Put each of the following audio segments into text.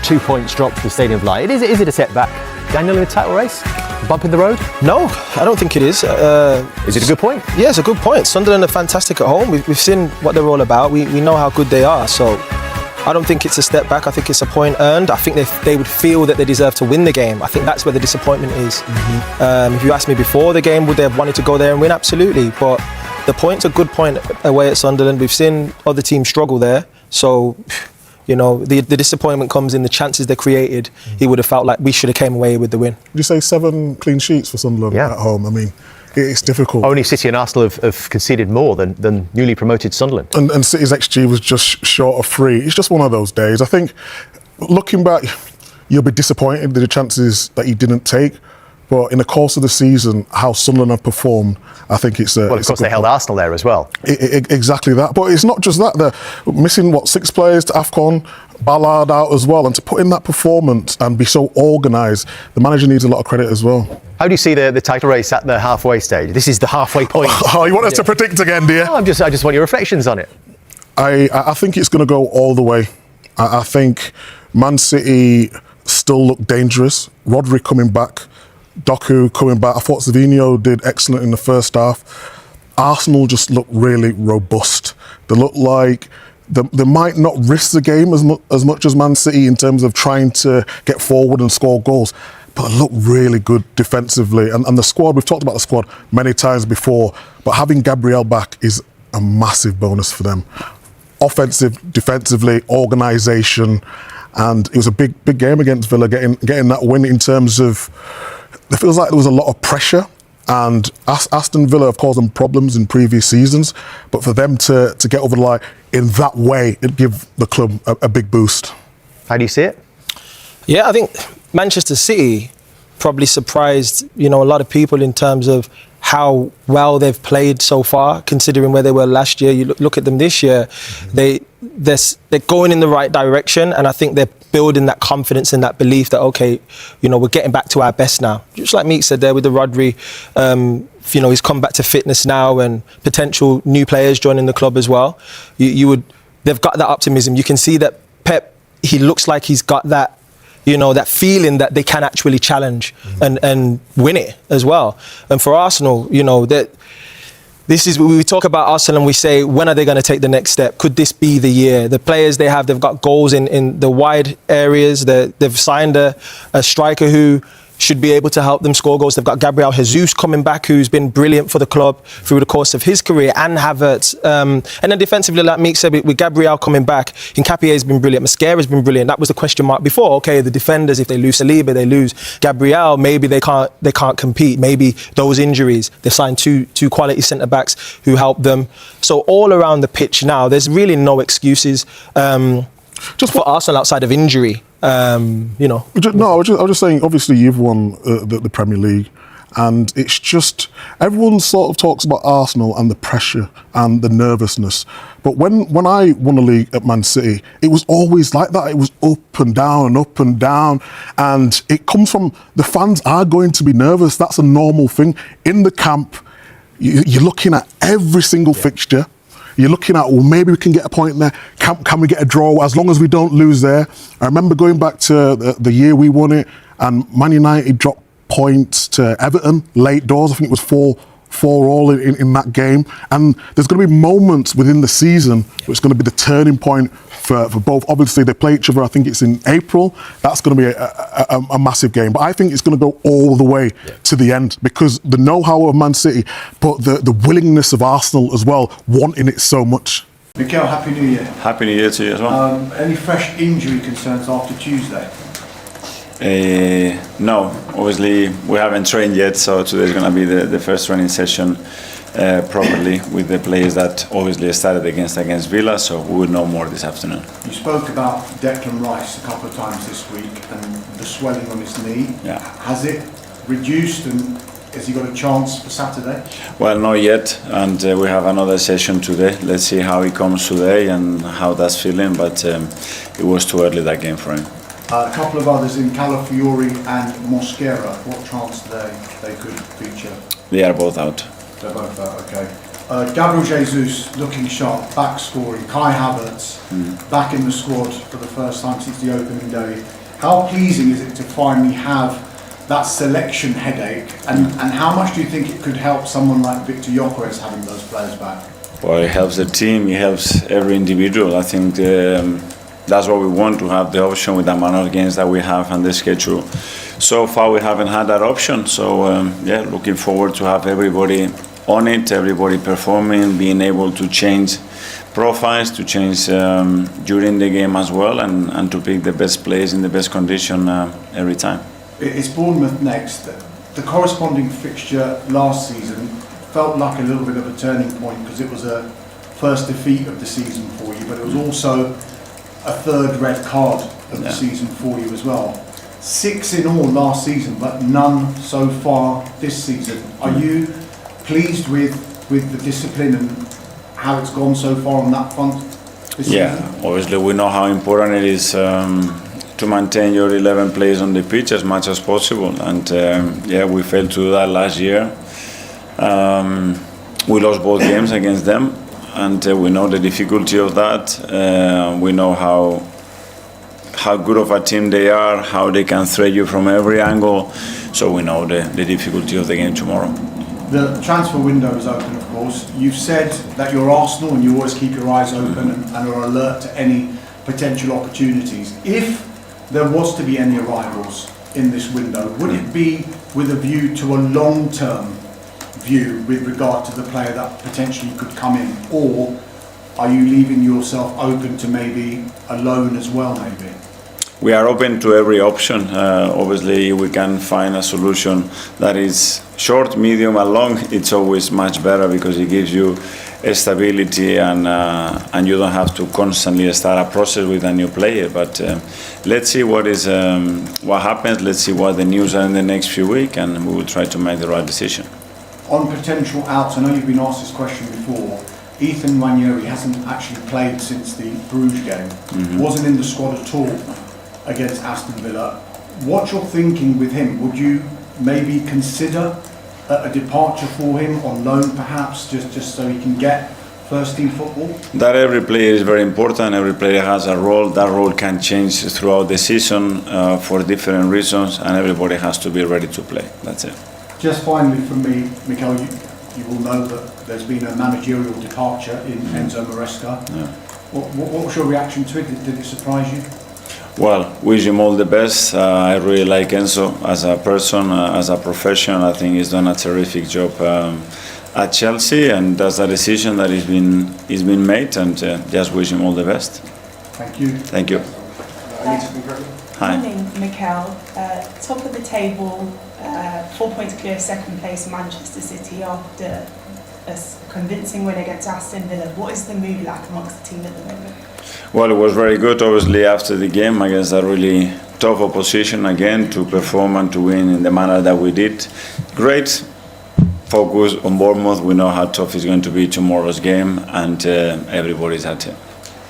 2 points dropped to the Stadium of Light. Is it a setback? Daniel, in the title race? A bump in the road? No, I don't think it is. Is it a good point? Yeah, it's a good point. Sunderland are fantastic at home. We've seen what they're all about. We know how good they are. So I don't think it's a step back. I think it's a point earned. I think they would feel that they deserve to win the game. I think that's where the disappointment is. If you asked me before the game, would they have wanted to go there and win? Absolutely. But the point's a good point away at Sunderland. We've seen other teams struggle there. So, you know, the disappointment comes in the chances they created. He would have felt like we should have came away with the win. Did you say 7 clean sheets for Sunderland at home? I mean, it's difficult. Only City and Arsenal have conceded more than newly promoted Sunderland. And City's XG was just short of 3. It's just one of those days. I think, looking back, you'll be disappointed with the chances that he didn't take. But in the course of the season, how Sunderland have performed, I think it's a... Well, of course, they held Arsenal there as well. Exactly that. But it's not just that. They're missing, 6 players to AFCON, Ballard out as well. And to put in that performance and be so organised, the manager needs a lot of credit as well. How do you see the title race at the halfway stage? This is the halfway point. Oh, you want us to predict again, dear? No, I just want your reflections on it. I think it's going to go all the way. I think Man City still look dangerous. Rodri coming back. Doku coming back. I thought Savinho did excellent in the first half. Arsenal just look really robust. They look like they might not risk the game as much as Man City in terms of trying to get forward and score goals, but they look really good defensively. And the squad, we've talked about the squad many times before, but having Gabriel back is a massive bonus for them. Offensive, defensively, organisation, and it was a big game against Villa, getting that win in terms of... It feels like there was a lot of pressure, and Aston Villa have caused them problems in previous seasons, but for them to get over the line in that way, it'd give the club a big boost. How do you see it? Yeah, I think Manchester City probably surprised, a lot of people in terms of how well they've played so far, considering where they were last year. You look at them this year, they're going in the right direction, and I think they're building that confidence and that belief that, okay, we're getting back to our best now. Just like Meek said there with the Rodri, he's come back to fitness now and potential new players joining the club as well. They've got that optimism. You can see that Pep, he looks like he's got that, that feeling that they can actually challenge and win it as well. And for Arsenal, that this is, we talk about Arsenal and we say, when are they going to take the next step? Could this be the year? The players they have, they've got goals in the wide areas. They've signed a striker who should be able to help them score goals. They've got Gabriel Jesus coming back, who's been brilliant for the club through the course of his career, and Havertz. And then defensively, like Meek said, with Gabriel coming back, Nkapie's been brilliant, Mascara's been brilliant. That was the question mark before. Okay, the defenders, if they lose Saliba, they lose Gabriel, maybe they can't compete. Maybe those injuries. They've signed two quality centre-backs who help them. So all around the pitch now, there's really no excuses just for Arsenal outside of injury. No, I was just saying, obviously you've won the Premier League, and it's just, everyone sort of talks about Arsenal and the pressure and the nervousness. But when I won a league at Man City, it was always like that. It was up and down and up and down. And it comes from, the fans are going to be nervous. That's a normal thing. In the camp, you're looking at every single fixture. You're looking at, well, maybe we can get a point there. Can we get a draw as long as we don't lose there? I remember going back to the year we won it, and Man United dropped points to Everton, late doors. I think it was 4-4 in that game. And there's going to be moments within the season which is going to be the turning point for both. Obviously, they play each other, I think it's in April. That's going to be a massive game. But I think it's going to go all the way to the end, because the know-how of Man City, but the willingness of Arsenal as well, wanting it so much. Mikel, Happy New Year. Happy New Year to you as well. Any fresh injury concerns after Tuesday? No, obviously we haven't trained yet, so today's going to be the first training session properly with the players that obviously started against Villa, so we will know more this afternoon. You spoke about Declan Rice a couple of times this week and the swelling on his knee. Yeah. Has it reduced, and has he got a chance for Saturday? Well, not yet, and we have another session today. Let's see how he comes today and how that's feeling, but it was too early, that game for him. A couple of others in Calafiori and Mosquera. What chance they could feature? They are both out. They're both out, okay. Gabriel Jesus looking sharp, back scoring. Kai Havertz back in the squad for the first time since the opening day. How pleasing is it to finally have that selection headache? And how much do you think it could help someone like Victor Gyökeres having those players back? Well, it helps the team, it helps every individual. I think that's what we want, to have the option with the amount of games that we have on the schedule. So far we haven't had that option, so looking forward to have everybody on it, everybody performing, being able to change profiles, to change during the game as well, and to pick the best players in the best condition every time. It's Bournemouth next. The corresponding fixture last season felt like a little bit of a turning point because it was a first defeat of the season for you, but it was also a third red card of the season for you as well. 6 in all last season, but none so far this season. Are you pleased with the discipline and how it's gone so far on that front this season? Obviously we know how important it is to maintain your 11 players on the pitch as much as possible, and we failed to do that last year. We lost both games against them, and we know the difficulty of that. We know how good of a team they are, how they can threat you from every angle, so we know the difficulty of the game tomorrow. The transfer window is open, of course. You've said that you're Arsenal and you always keep your eyes open and are alert to any potential opportunities. If there was to be any arrivals in this window, would it be with a view to a long-term view with regard to the player that potentially could come in, or are you leaving yourself open to maybe a loan as well, maybe? We are open to every option. Obviously, we can find a solution that is short, medium, and long. It's always much better because it gives you stability, and you don't have to constantly start a process with a new player. But let's see what happens. Let's see what the news are in the next few weeks, and we will try to make the right decision. On potential outs, I know you've been asked this question before. Ethan Nwaneri hasn't actually played since the Bruges game. Wasn't in the squad at all against Aston Villa. What's your thinking with him? Would you maybe consider a departure for him on loan, perhaps, just so he can get first team football? That every player is very important. Every player has a role. That role can change throughout the season for different reasons, and everybody has to be ready to play. That's it. Just finally from me, Mikel, you will know that there's been a managerial departure in Enzo Maresca. Yeah. What was your reaction to it? Did it surprise you? Well, wish him all the best. I really like Enzo as a person, as a professional. I think he's done a terrific job at Chelsea, and that's a decision that is been made, and just wish him all the best. Thank you. Thank you. Hi. Morning, Mikel. Top of the table, 4 points clear of second place, Manchester City after a convincing win against Aston Villa. What is the mood like amongst the team at the moment? Well, it was very good, obviously, after the game against a really tough opposition again, to perform and to win in the manner that we did. Great focus on Bournemouth. We know how tough it's going to be tomorrow's game, and everybody's at it.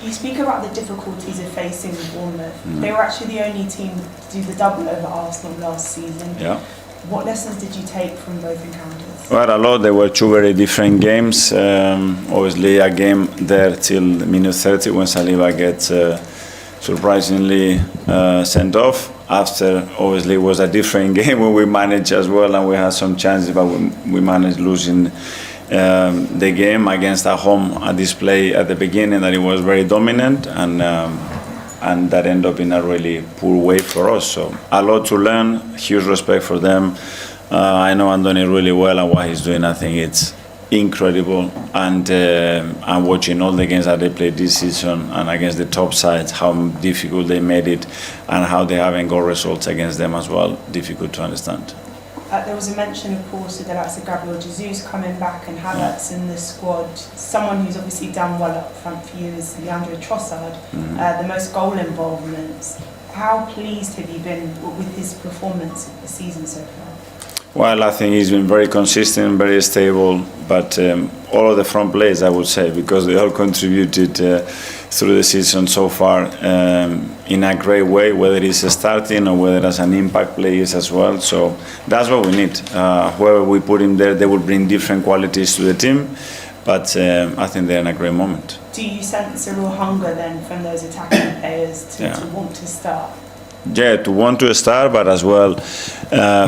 You speak about the difficulties of facing Bournemouth. They were actually the only team to do the double over Arsenal last season. Yeah. What lessons did you take from both encounters? Well, a lot. They were two very different games. Obviously, a game there till minute 30 when Saliba gets surprisingly sent off. After, obviously, it was a different game when we managed as well, and we had some chances, but we managed losing the game against a home display at the beginning that it was very dominant, and that ended up in a really poor way for us. So a lot to learn, huge respect for them. I know Andoni really well, and what he's doing, I think it's incredible. And I'm watching all the games that they played this season and against the top sides, how difficult they made it, and how they haven't got results against them as well. Difficult to understand. There was a mention, of course, of the likes of Gabriel Jesus coming back and Havertz in the squad. Someone who's obviously done well up front for you is Leandro Trossard, the most goal involvements. How pleased have you been with his performance of the season so far? Well, I think he's been very consistent, very stable, but all of the front players, I would say, because they all contributed through the season so far in a great way, whether it's starting or whether as an impact players as well. So that's what we need. Whoever we put in there, they will bring different qualities to the team. But I think they're in a great moment. Do you sense a real hunger then from those attacking players to want to start? Yeah, to want to start, but as well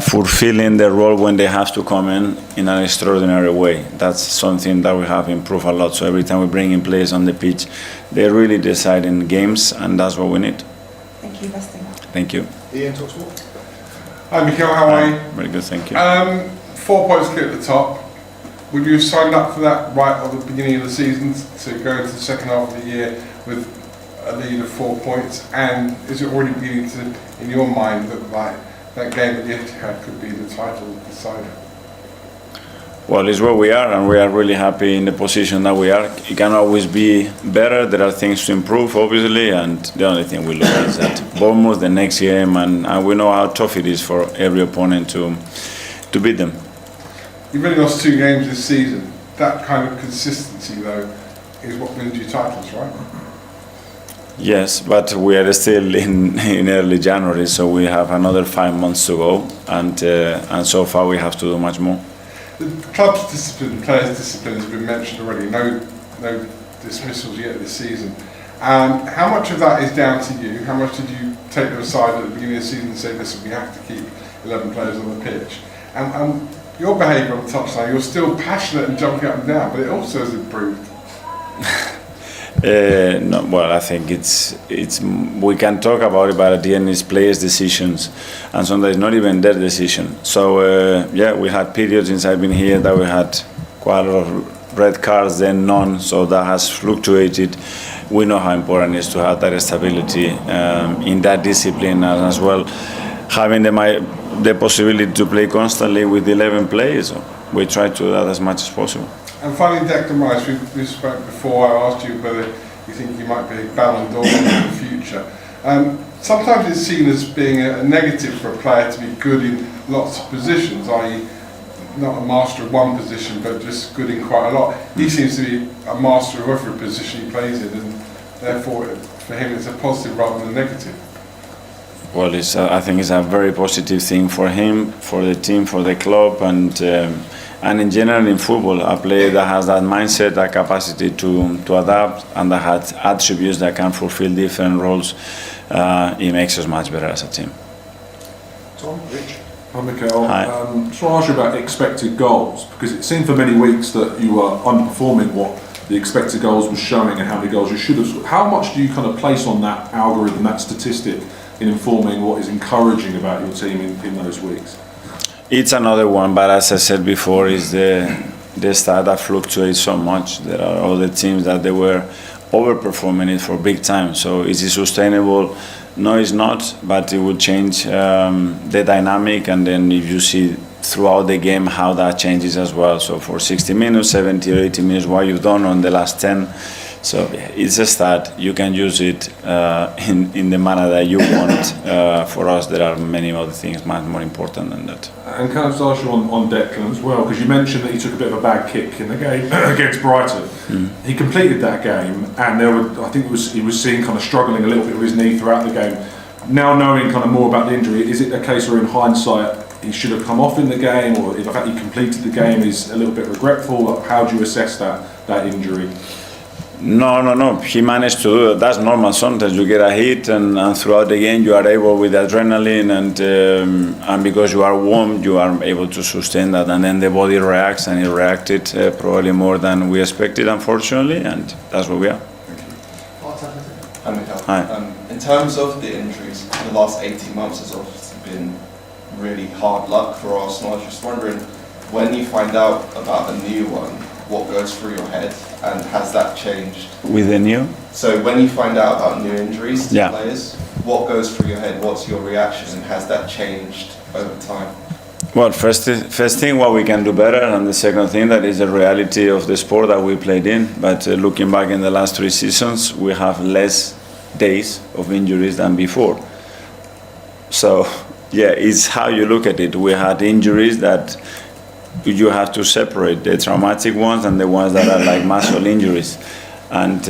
fulfilling their role when they have to come in an extraordinary way. That's something that we have improved a lot. So every time we bring in players on the pitch, they really decide in games, and that's what we need. Thank you, best of luck. Thank you. Ian, talk to what? Hi Mikel, how are you? Very good, thank you. 4 points clear at the top. Would you have signed up for that right at the beginning of the season to go into the second half of the year with a lead of 4 points? And is it already beginning to, in your mind, look like that game at the Etihad could be the title decider? Well, it's where we are, and we are really happy in the position that we are. It can always be better. There are things to improve, obviously, and the only thing we look at is that Bournemouth, the next game, and we know how tough it is for every opponent to beat them. You've only lost 2 games this season. That kind of consistency, though, is what wins you titles, right? Yes, but we are still in early January, so we have another 5 months to go, and so far we have to do much more. The club's discipline, players' discipline has been mentioned already. No dismissals yet this season. How much of that is down to you? How much did you take them aside at the beginning of the season and say, listen, we have to keep 11 players on the pitch? And your behaviour on the touchline, you're still passionate and jumping up and down, but it also has improved. No, well, I think it's we can talk about it, but at the end it's players' decisions, and sometimes not even their decision. So yeah, we had periods since I've been here that we had quite a lot of red cards, then none. So that has fluctuated. We know how important it is to have that stability in that discipline, and as well having the possibility to play constantly with 11 players. We try to do that as much as possible. And finally, Declan Rice, we spoke before. I asked you whether you think you might be a Ballon d'Or in the future. Sometimes it's seen as being a negative for a player to be good in lots of positions, i.e. not a master of one position, but just good in quite a lot. He seems to be a master of every position he plays in, and therefore for him it's a positive rather than a negative. Well, I think it's a very positive thing for him, for the team, for the club, and in general in football. A player that has that mindset, that capacity to adapt, and that has attributes that can fulfill different roles, it makes us much better as a team. Tom, Rich. Hi Mikel. Hi. Just want to ask you about expected goals, because it seemed for many weeks that you were underperforming what the expected goals was showing and how many goals you should have scored. How much do you kind of place on that algorithm, that statistic, in informing what is encouraging about your team in those weeks? It's another one, but as I said before, is the stat that fluctuates so much. There are other teams that they were overperforming it for big time. So is it sustainable? No, it's not, but it will change the dynamic, and then if you see throughout the game how that changes as well. So for 60 minutes, 70 or 80 minutes, what you've done on the last 10. So it's a stat. You can use it in the manner that you want. For us, there are many other things much more important than that. And can I just ask you on Declan as well, because you mentioned that he took a bit of a bad kick in the game against Brighton. He completed that game, and I think he was seen kind of struggling a little bit with his knee throughout the game. Now knowing kind of more about the injury, is it a case where in hindsight he should have come off in the game, or the fact he completed the game is a little bit regretful? How do you assess that injury? No. He managed to do it. That's normal. Sometimes you get a hit, and throughout the game you are able, with adrenaline and because you are warm, you are able to sustain that, and then the body reacts, and it reacted probably more than we expected, unfortunately, and that's where we are. Hi, Mikel. Hi. In terms of the injuries, the last 18 months has obviously been really hard luck for Arsenal. I was just wondering, when you find out about a new one, what goes through your head, and has that changed? With the new? So when you find out about new injuries to Yeah. players, what goes through your head? What's your reaction, and has that changed over time? Well, first thing, what we can do better, and the second thing, that is the reality of the sport that we played in. But looking back in the last 3 seasons, we have less days of injuries than before. So, yeah, it's how you look at it. We had injuries that you have to separate the traumatic ones and the ones that are like muscle injuries, and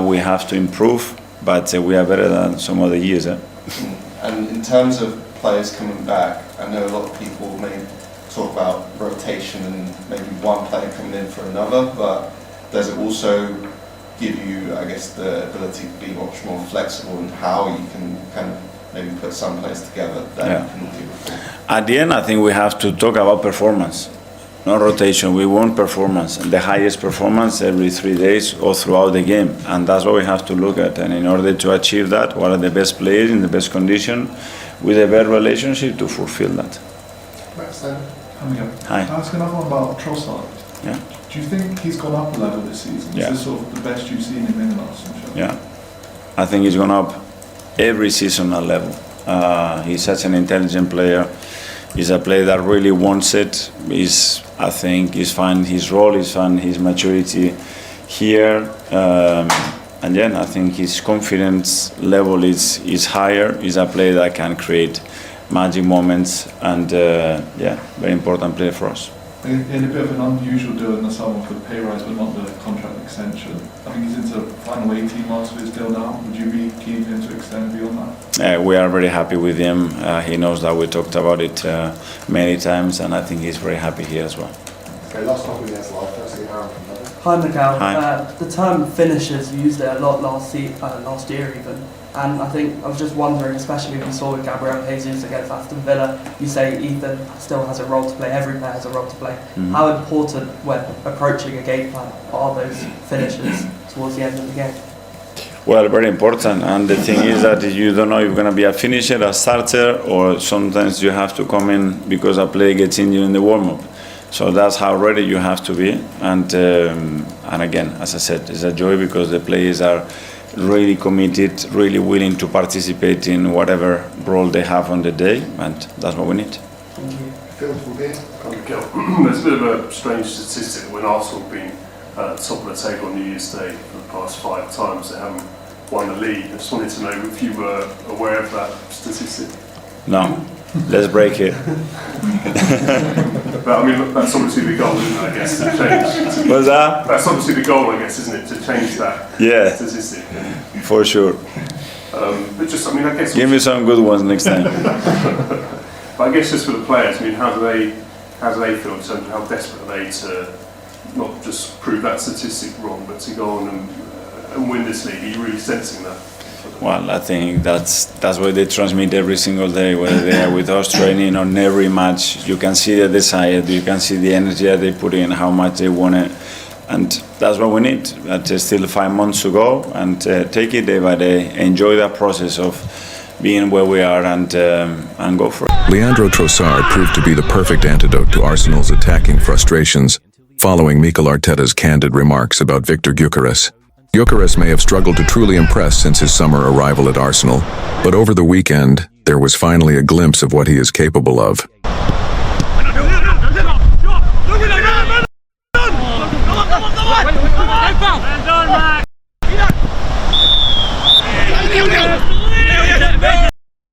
we have to improve. But we are better than some other years. And in terms of players coming back, I know a lot of people may talk about rotation and maybe one player coming in for another, but does it also give you, I guess, the ability to be much more flexible in how you can kind of maybe put some players together that you couldn't do before? At the end, I think we have to talk about performance, not rotation. We want performance, the highest performance every 3 days or throughout the game, and that's what we have to look at. And in order to achieve that, what are the best players in the best condition with a better relationship to fulfill that? Hi. I was going to ask about Trossard. Yeah. Do you think he's gone up a level this season? Yeah. Is this sort of the best you've seen him in an Arsenal shirt? Yeah, I think he's gone up every season a level. He's such an intelligent player. He's a player that really wants it. I think he's found his role, he's found his maturity here. And then I think his confidence level is higher. He's a player that can create magic moments, and very important player for us. In a bit of an unusual deal in the summer for the pay rise, but not the contract extension. I think he's into the final 18 months of his deal now. Would you be keen for him to extend beyond that? We are very happy with him. He knows that we talked about it many times, and I think he's very happy here as well. Okay, last topic against live. Firstly, Aaron from London. Hi Miguel. Hi. The term finishers, you used it a lot last year even. And I think I was just wondering, especially if you saw with Gabriel Jesus against Aston Villa, you say Ethan still has a role to play, every player has a role to play. Mm-hmm. How important when approaching a game plan are those finishers towards the end of the game? Well, very important. And the thing is that you don't know if you're going to be a finisher, a starter, or sometimes you have to come in because a player gets injured in the warm-up. So that's how ready you have to be. And again, as I said, it's a joy because the players are really committed, really willing to participate in whatever role they have on the day, and that's what we need. Thank you. Phil from Beer. There's a bit of a strange statistic when Arsenal have been top of the table on New Year's Day for the past 5 times. They haven't won the league. I just wanted to know if you were aware of that statistic. No, let's break it. But I mean, that's obviously the goal, isn't it, I guess, to change. What's that? That's obviously the goal, I guess, isn't it, to change that statistic. For sure. But just, I mean, I guess... Give me some good ones next time. But I guess just for the players, I mean, how do they feel in terms of how desperate are they to not just prove that statistic wrong, but to go on and win this league? Are you really sensing that? Well, I think that's what they transmit every single day, whether they are with us training on every match. You can see the desire, you can see the energy that they put in, how much they want it. And that's what we need. There's still 5 months to go, and take it day by day. Enjoy that process of being where we are, and go for it. Leandro Trossard proved to be the perfect antidote to Arsenal's attacking frustrations, following Mikel Arteta's candid remarks about Victor Gyökeres. Gyökeres may have struggled to truly impress since his summer arrival at Arsenal, but over the weekend, there was finally a glimpse of what he is capable of.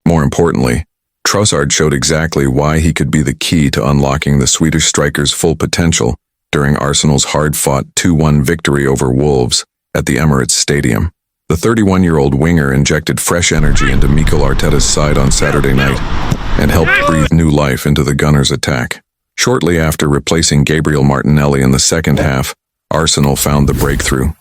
More importantly, Trossard showed exactly why he could be the key to unlocking the Swedish striker's full potential during Arsenal's hard-fought 2-1 victory over Wolves at the Emirates Stadium. The 31-year-old winger injected fresh energy into Mikel Arteta's side on Saturday night and helped breathe new life into the Gunners' attack. Shortly after replacing Gabriel Martinelli in the second half, Arsenal found the breakthrough.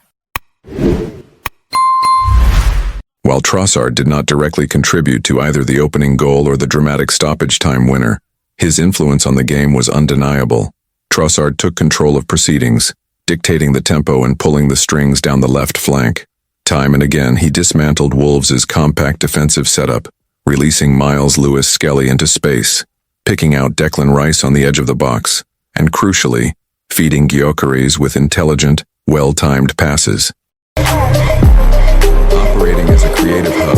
While Trossard did not directly contribute to either the opening goal or the dramatic stoppage time winner, his influence on the game was undeniable. Trossard took control of proceedings, dictating the tempo and pulling the strings down the left flank. Time and again, he dismantled Wolves' compact defensive setup, releasing Miles Lewis-Skelly into space, picking out Declan Rice on the edge of the box, and crucially, feeding Gyökeres with intelligent, well-timed passes. Operating as a creative hub,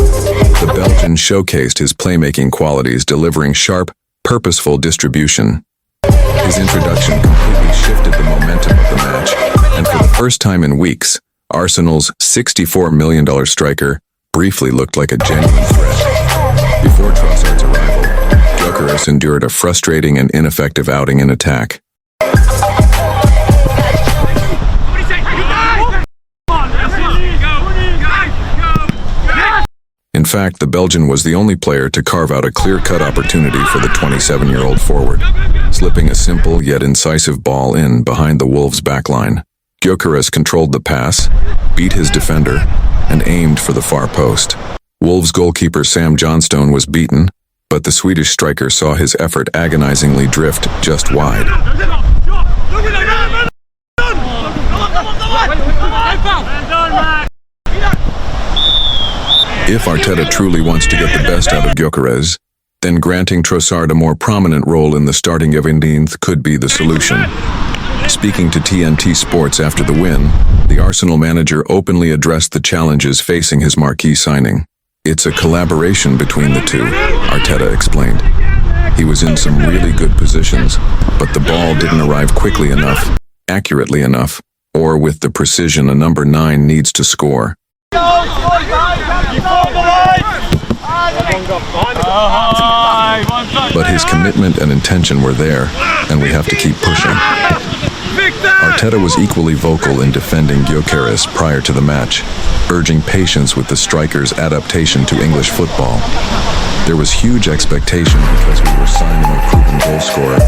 the Belgian showcased his playmaking qualities, delivering sharp, purposeful distribution. His introduction completely shifted the momentum of the match, and for the first time in weeks, Arsenal's $64 million striker briefly looked like a genuine threat. Before Trossard's arrival, Gyökeres endured a frustrating and ineffective outing in attack. In fact, the Belgian was the only player to carve out a clear-cut opportunity for the 27-year-old forward, slipping a simple yet incisive ball in behind the Wolves' backline. Gyökeres controlled the pass, beat his defender, and aimed for the far post. Wolves goalkeeper Sam Johnstone was beaten, but the Swedish striker saw his effort agonizingly drift just wide. If Arteta truly wants to get the best out of Gyökeres, then granting Trossard a more prominent role in the starting 11th could be the solution. Speaking to TNT Sports after the win, the Arsenal manager openly addressed the challenges facing his marquee signing. "It's a collaboration between the two," Arteta explained. "He was in some really good positions, but the ball didn't arrive quickly enough, accurately enough, or with the precision a number 9 needs to score." But his commitment and intention were there, and we have to keep pushing. Arteta was equally vocal in defending Gyökeres prior to the match, urging patience with the striker's adaptation to English football. "There was huge expectation because we were signing a proven goal scorer,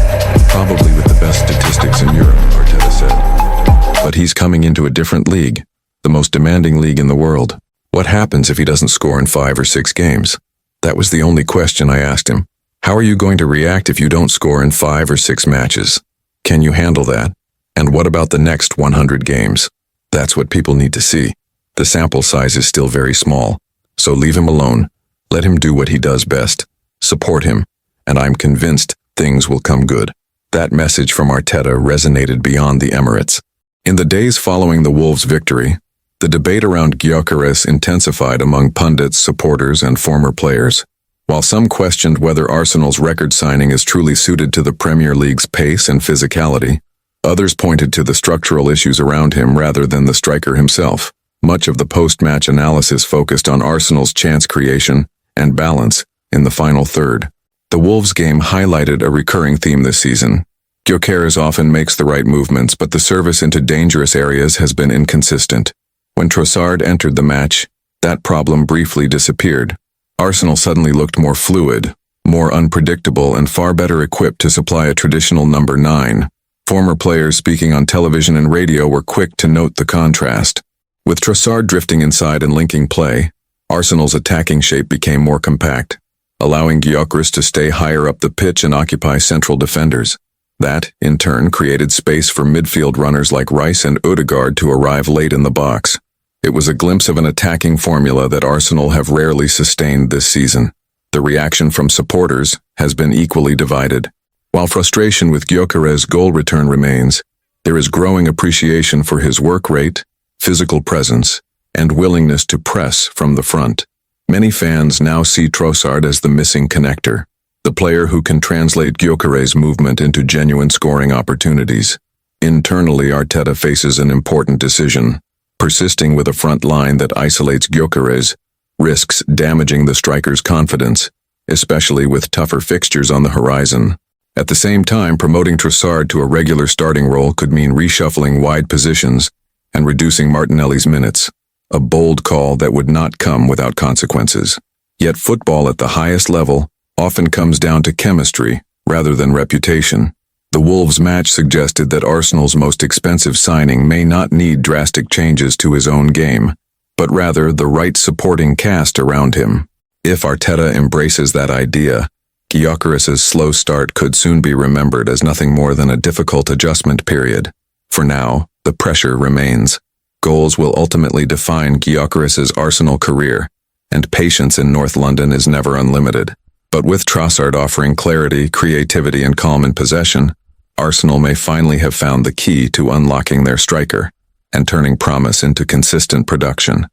probably with the best statistics in Europe," Arteta said. "But he's coming into a different league, the most demanding league in the world. What happens if he doesn't score in 5 or 6 games? That was the only question I asked him. How are you going to react if you don't score in 5 or 6 matches? Can you handle that? And what about the next 100 games? That's what people need to see. The sample size is still very small, so leave him alone. Let him do what he does best. Support him, and I'm convinced things will come good." That message from Arteta resonated beyond the Emirates. In the days following the Wolves' victory, the debate around Gyökeres intensified among pundits, supporters, and former players. While some questioned whether Arsenal's record signing is truly suited to the Premier League's pace and physicality, others pointed to the structural issues around him rather than the striker himself. Much of the post-match analysis focused on Arsenal's chance creation and balance in the final third. The Wolves game highlighted a recurring theme this season. Gyökeres often makes the right movements, but the service into dangerous areas has been inconsistent. When Trossard entered the match, that problem briefly disappeared. Arsenal suddenly looked more fluid, more unpredictable, and far better equipped to supply a traditional number 9. Former players speaking on television and radio were quick to note the contrast. With Trossard drifting inside and linking play, Arsenal's attacking shape became more compact, allowing Gyökeres to stay higher up the pitch and occupy central defenders. That, in turn, created space for midfield runners like Rice and Ødegaard to arrive late in the box. It was a glimpse of an attacking formula that Arsenal have rarely sustained this season. The reaction from supporters has been equally divided. While frustration with Gyökeres' goal return remains, there is growing appreciation for his work rate, physical presence, and willingness to press from the front. Many fans now see Trossard as the missing connector, the player who can translate Gyökeres' movement into genuine scoring opportunities. Internally, Arteta faces an important decision. Persisting with a front line that isolates Gyökeres risks damaging the striker's confidence, especially with tougher fixtures on the horizon. At the same time, promoting Trossard to a regular starting role could mean reshuffling wide positions and reducing Martinelli's minutes, a bold call that would not come without consequences. Yet football at the highest level often comes down to chemistry rather than reputation. The Wolves match suggested that Arsenal's most expensive signing may not need drastic changes to his own game, but rather the right supporting cast around him. If Arteta embraces that idea, Gyökeres' slow start could soon be remembered as nothing more than a difficult adjustment period. For now, the pressure remains. Goals will ultimately define Gyökeres' Arsenal career, and patience in North London is never unlimited. But with Trossard offering clarity, creativity, and calm in possession, Arsenal may finally have found the key to unlocking their striker and turning promise into consistent production.